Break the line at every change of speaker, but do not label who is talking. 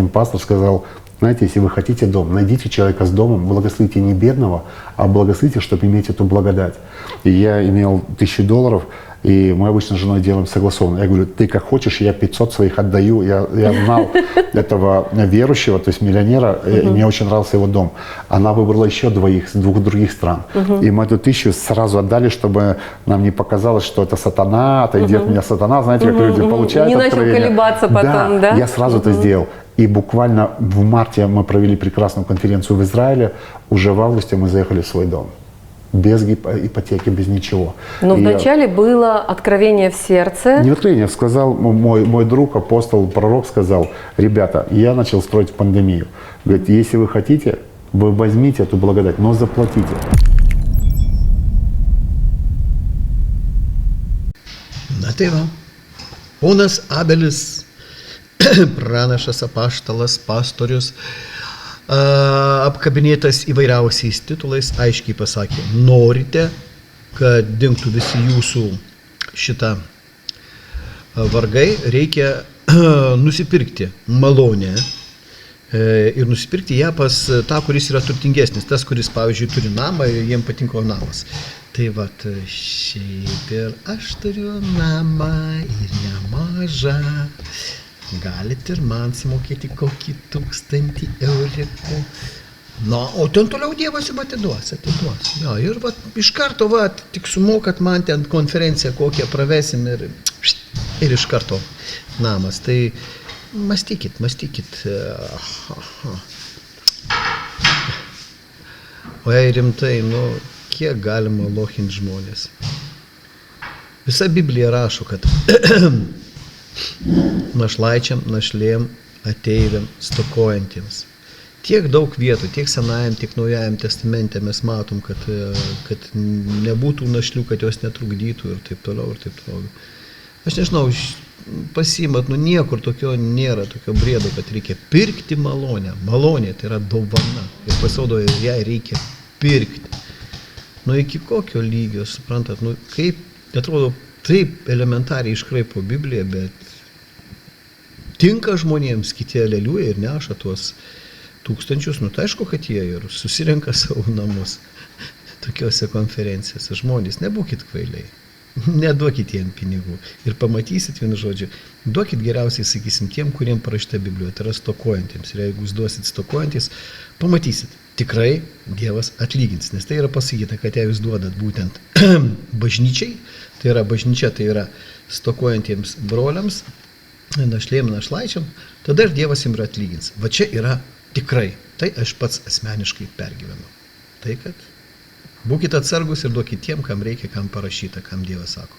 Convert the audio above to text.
один пастор сказал: знаете, если вы хотите дом, найдите человека с домом, благословите не бедного, а благословите, чтобы иметь эту благодать. И я имел $1000, и мы обычно с женой делаем согласованно. Я говорю: ты как хочешь, я 500 своих отдаю. Я знал этого верующего, то есть миллионера, и мне очень нравился его дом. Она выбрала еще двоих с 2 других стран. И мы эту 1000 сразу отдали, чтобы нам не показалось, что это сатана, отойдет меня сатана. Знаете, как люди получают откровение.
Не начал колебаться потом, да?
Я сразу это сделал. И буквально в марте мы провели прекрасную конференцию в Израиле. Уже в августе мы заехали в свой дом. Без ипотеки, без ничего.
Но вначале было откровение в сердце.
Не откровение, сказал мой друг, апостол, пророк сказал: ребята, я начал строить пандемию. Говорит, если вы хотите, вы возьмите эту благодать, но заплатите.
Na tai va, ponas Abelis, pranašas, apaštalas, pastorius, apkabinėtas įvairiausiais titulais, aiškiai pasakė: norite, kad dingtų visi jūsų šitą vargai, reikia nusipirkti malonę ir nusipirkti ją pas tą, kuris yra turtingesnis, tas, kuris, pavyzdžiui, turi namą ir jiems patinko namas. Tai vat, šiaip ir aš turiu namą ir nemažą. Galite ir man sumokėti kokį 1000 eurikų. Na, o ten toliau Dievas jums atiduos. Jo, ir va, iš karto, va, tik sumokat man ten konferenciją kokią pravesim ir iš karto namas. Tai mąstykit. O jei rimtai, nu, kiek galima lohinti žmonės? Visa Biblija rašo, kad našlaičiam, našlėm, ateiviam, stokojantiems. Tiek daug vietų, tiek Senajam, tiek Naujajam testamente mes matom, kad nebūtų našlių, kad jos netrukdytų ir taip toliau. Aš nežinau, pasiimat, nu niekur tokio nėra, tokio briedo, kad reikia pirkti malonę. Malonė tai yra dovana ir pasirodo, ją reikia pirkti. Nu iki kokio lygio, suprantat, nu kaip, atrodo, taip elementariai iškraipo Bibliją, bet tinka žmonėms, kiti aleliuja ir neša tuos 1000, nu tai aišku, kad jie ir susirenka savo namus tokiuose konferencijose. Žmonės, nebūkit kvailiai, neduokit jiem pinigų ir pamatysit, vienu žodžiu, duokit geriausiai, sakysim, tiem, kuriem parašyta Biblijoje, tai yra stokojantiems. Ir jeigu jūs duosit stokojantis, pamatysit, tikrai Dievas atlygins, nes tai yra pasakyta, kad jei jūs duodat būtent bažnyčiai, tai yra bažnyčia, tai yra stokojantiems broliams, našlėm, našlaičiam, tada ir Dievas jums atlygins. Va čia yra tikrai, tai aš pats asmeniškai pergyvenu. Tai kad būkite atsargus ir duokit tiem, kam reikia, kam parašyta, kam Dievas sako.